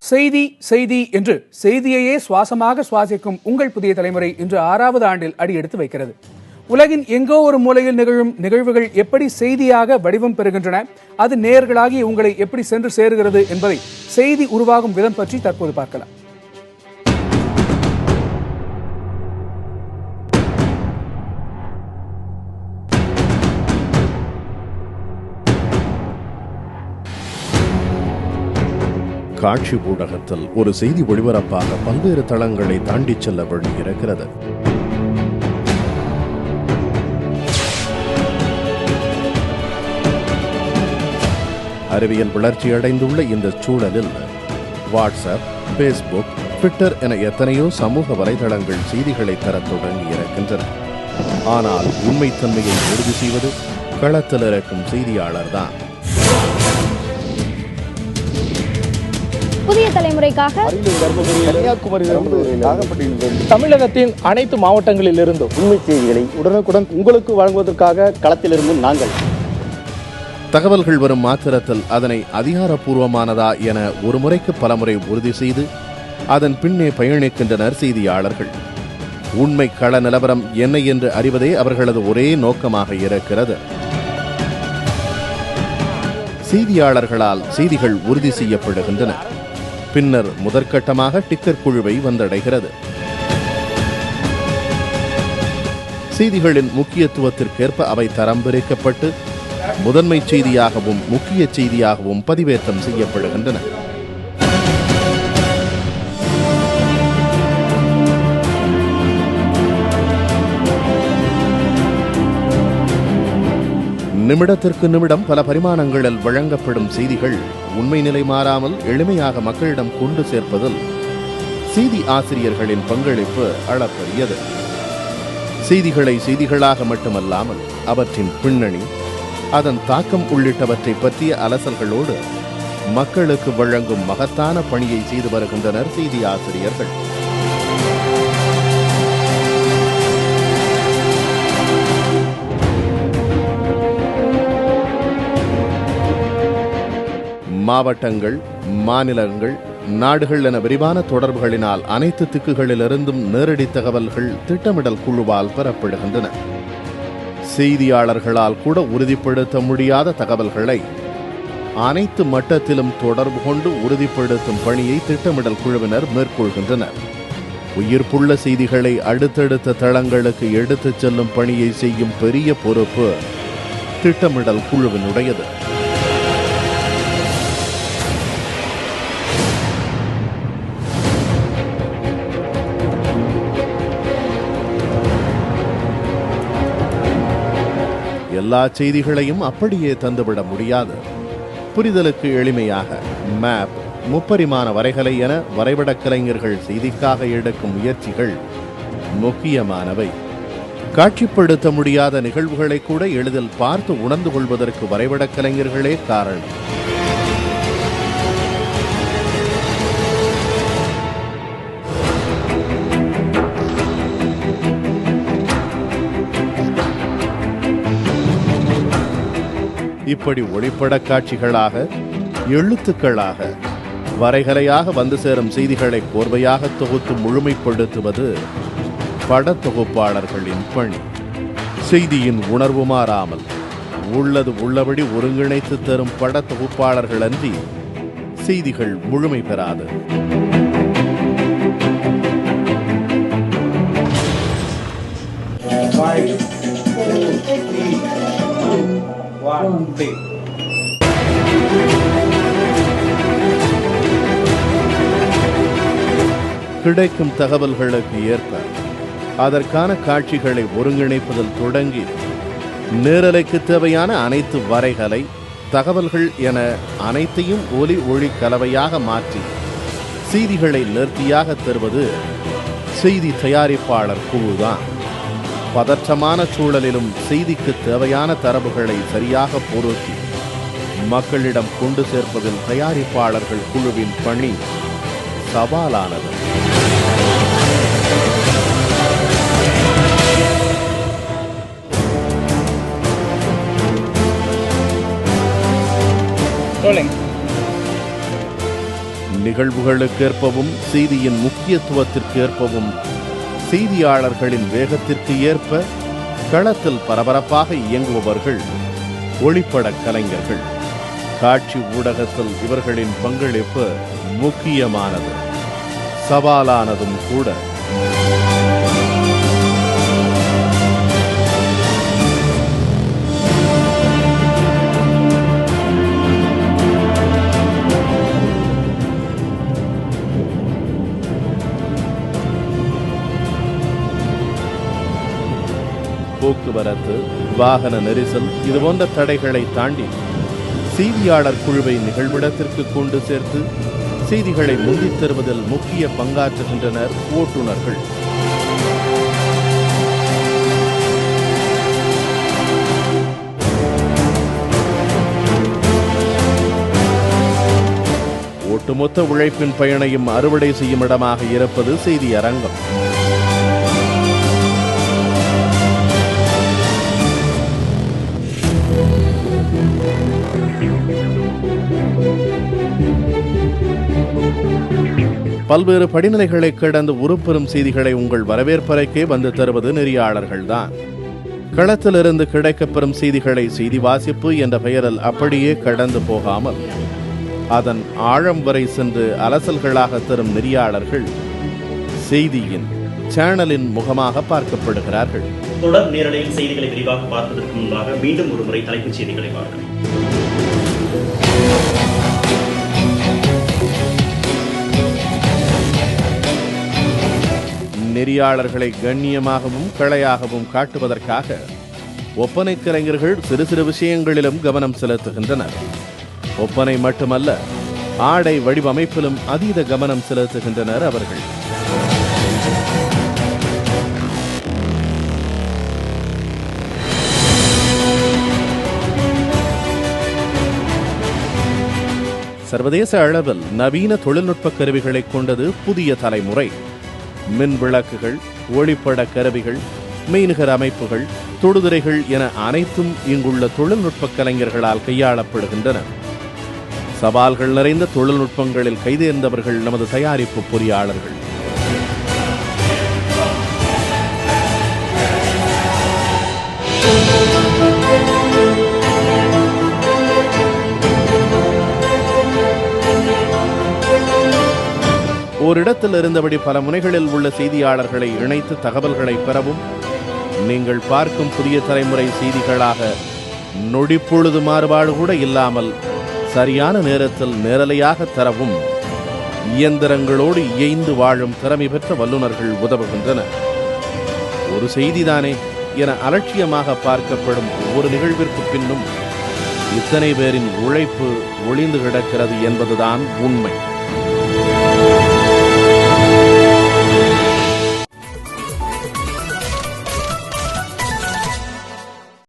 செய்தி செய்தி என்று செய்தியையே சுவாசமாக சுவாசிக்கும் உங்கள் புதிய தலைமுறை இன்று 6வது ஆண்டில் அடியெடுத்து வைக்கிறது. உலகின் எங்கோ ஒரு மூலையில் நிகழும் நிகழ்வுகள் எப்படி செய்தியாக வடிவம் பெறுகின்றன, அது நேயர்களாகி உங்களை எப்படி சென்று சேருகிறது என்பதை செய்தி உருவாகும் விதம் பற்றி தற்போது பார்க்கலாம். காட்சி ஊடகத்தில் ஒரு செய்தி ஒளிபரப்பாக பல்வேறு தளங்களை தாண்டி செல்ல வேண்டியிருக்கிறது. அறிவியல் வளர்ச்சியடைந்துள்ள இந்த சூழலில் வாட்ஸ்அப், பேஸ்புக், ட்விட்டர் என எத்தனையோ சமூக வலைதளங்கள் செய்திகளை தர தொடங்கி இருக்கின்றன. ஆனால் உண்மைத்தன்மையை உறுதி செய்வது களத்தில் இருக்கும் செய்தியாளர் தான். புதிய தலைமுறைக்காக தமிழகத்தின் அனைத்து மாவட்டங்களிலிருந்தும் உண்மை செய்திகளை உடனுக்குடன் உங்களுக்கு வழங்குவதற்காக களத்திலிருந்தும் நாங்கள். தகவல்கள் வரும் மாத்திரத்தில் அதனை அதிகாரப்பூர்வமானதா என ஒரு முறைக்கு பலமுறை உறுதி செய்து அதன் பின்னே பயணிக்கின்றனர் செய்தியாளர்கள். உண்மை கள நிலவரம் என்ன என்று அறிவதே அவர்களது ஒரே நோக்கமாக இருக்கிறது. செய்தியாளர்களால் செய்திகள் உறுதி செய்யப்படுகின்றன. பின்னர் முதற்கட்டமாக டிக்கர் குழுவை வந்தடைகிறது. செய்திகளின் முக்கியத்துவத்திற்கேற்ப அவை தரம் பிரிக்கப்பட்டு முதன்மை செய்தியாகவும் முக்கிய செய்தியாகவும் பதிவேற்றம் செய்யப்படுகின்றன. நிமிடத்திற்கு நிமிடம் பல பரிமாணங்களில் வழங்கப்படும் செய்திகள் உண்மை நிலை மாறாமல் எளிமையாக மக்களிடம் கொண்டு சேர்ப்பதில் செய்தி ஆசிரியர்களின் பங்களிப்பு அளப்பரியது. செய்திகளை செய்திகளாக மட்டுமல்லாமல் அவற்றின் பின்னணி, அதன் தாக்கம் உள்ளிட்டவற்றை பற்றிய அலசல்களோடு மக்களுக்கு வழங்கும் மகத்தான பணியை செய்து வருகின்றனர் செய்தி ஆசிரியர்கள். மாவட்டங்கள், மாநிலங்கள், நாடுகள் என விரிவான தொடர்புகளினால் அனைத்து திக்குகளிலிருந்தும் நேரடி தகவல்கள் திட்டமிடல் குழுவால் பெறப்படுகின்றன. செய்தியாளர்களால் கூட உறுதிப்படுத்த முடியாத தகவல்களை அனைத்து மட்டத்திலும் தொடர்பு கொண்டு உறுதிப்படுத்தும் பணியை திட்டமிடல் குழுவினர் மேற்கொள்கின்றனர். உயிர்ப்புள்ள செய்திகளை அடுத்தடுத்த தளங்களுக்கு எடுத்துச் செல்லும் பணியை செய்யும் பெரிய பொறுப்பு திட்டமிடல் குழுவினுடையது. எல்லா செய்திகளையும் அப்படியே தந்துவிட முடியாது. புரிதலுக்கு எளிமையாக மேப், முப்பரிமாண வரைகலை என வரைபட கலைஞர்கள் செய்திக்காக எடுக்கும் முயற்சிகள் முக்கியமானவை. காட்சிப்படுத்த முடியாத நிகழ்வுகளை கூட எளிதில் பார்த்து உணர்ந்து கொள்வதற்கு வரைபட கலைஞர்களே காரணம். இப்படி ஒளிப்பட காட்சிகளாக, எழுத்துக்களாக, வரைகலையாக வந்து சேரும் செய்திகளை கோர்வையாக தொகுத்து முழுமைப்படுத்துவது படத்தொகுப்பாளர்களின் பணி. செய்தியின் உணர்வு மாறாமல் உள்ளது உள்ளபடி ஒருங்கிணைத்து தரும் படத்தொகுப்பாளர்கள் அன்றி செய்திகள் முழுமை பெறாது. கிடைக்கும் தகவல்களுக்கு ஏற்ப அதற்கான காட்சிகளை ஒருங்கிணைப்பதில் தொடங்கி நேரலைக்கு தேவையான அனைத்து வரைகலை, தகவல்கள் என அனைத்தையும் ஒலி ஒளி கலவையாக மாற்றி செய்திகளை நேர்த்தியாக தருவது செய்தி தயாரிப்பாளர் குழுதான். பதற்றமான சூழலிலும் செய்திக்கு தேவையான தரவுகளை சரியாக பொருத்தி மக்களிடம் கொண்டு சேர்ப்பதில் தயாரிப்பாளர்கள் குழுவின் பணி சவாலானது. நிகழ்வுகளுக்கேற்பவும் செய்தியின் முக்கியத்துவத்திற்கேற்பவும் செய்தியாளர்களின் வேகத்திற்கு ஏற்ப களத்தில் பரபரப்பாக இயங்குபவர்கள் ஒளிப்பட கலைஞர்கள். காட்சி ஊடகத்தில் இவர்களின் பங்களிப்பு முக்கியமானது, சவாலானதும் கூட. போக்குவரத்து, வாகன நெரிசல் இதுபோன்ற தடைகளை தாண்டி செய்தியாளர் குழுவை நிகழ்விடத்திற்கு கொண்டு சேர்த்து செய்திகளை முந்தித் தருவதில் முக்கிய பங்காற்றுகின்றனர் ஓட்டுநர்கள். ஒட்டுமொத்த உழைப்பின் பயனையும் அறுவடை செய்யும் இடமாக இருப்பது செய்தி அரங்கம். பல்வேறு படிநிலைகளை கடந்து உருப்பெறும் செய்திகளை உங்கள் வரவேற்பறைக்கே வந்து தருவது நெறியாளர்கள்தான். களத்திலிருந்து கிடைக்கப்பெறும் செய்திகளை செய்தி வாசிப்பு என்ற பெயரில் அப்படியே கடந்து போகாமல் அதன் ஆழம் வரை சென்று அலசல்களாக தரும் நெறியாளர்கள் செய்தியின் சேனலின் முகமாக பார்க்கப்படுகிறார்கள். தொடர் நேரலையில் செய்திகளை விரிவாக பார்ப்பதற்கு முன்பாக மீண்டும் ஒரு முறை தலைப்புச் செய்திகளை பார்க்கலாம். நெறியாளர்களை கண்ணியமாகவும் களையாகவும் காட்டுவதற்காக ஒப்பனை கலைஞர்கள் சிறு சிறு விஷயங்களிலும் கவனம் செலுத்துகின்றனர். ஒப்பனை மட்டுமல்ல, ஆடை வடிவமைப்பிலும் அதீத கவனம் செலுத்துகின்றனர் அவர்கள். சர்வதேச அளவில் நவீன தொழில்நுட்ப கருவிகளை கொண்டது புதிய தலைமுறை. மின் விளக்குகள், ஒளிப்பட கருவிகள், மெய்நிகர் அமைப்புகள், தொடுதிரைகள் என அனைத்தும் இங்குள்ள தொழில்நுட்ப கலைஞர்களால் கையாளப்படுகின்றன. சவால்கள் நிறைந்த தொழில்நுட்பங்களில் கைதேர்ந்தவர்கள் நமது தயாரிப்பு பொறியாளர்கள். ஓரிடத்தில் இருந்தபடி பல முனைகளில் உள்ள செய்தியாளர்களை இணைத்து தகவல்களை பெறவும், நீங்கள் பார்க்கும் புதிய தலைமுறை செய்திகளாக நொடிப்பொழுது மாறுபாடு கூட இல்லாமல் சரியான நேரத்தில் நேரலையாக தரவும் இயந்திரங்களோடு இயைந்து வாழும் திறமை பெற்ற வல்லுநர்கள் உதவுகின்றனர். ஒரு செய்திதானே என அலட்சியமாக பார்க்கப்படும் ஒவ்வொரு நிகழ்விற்கு பின்னும் இத்தனை பேரின் உழைப்பு ஒளிந்து கிடக்கிறது என்பதுதான் உண்மை.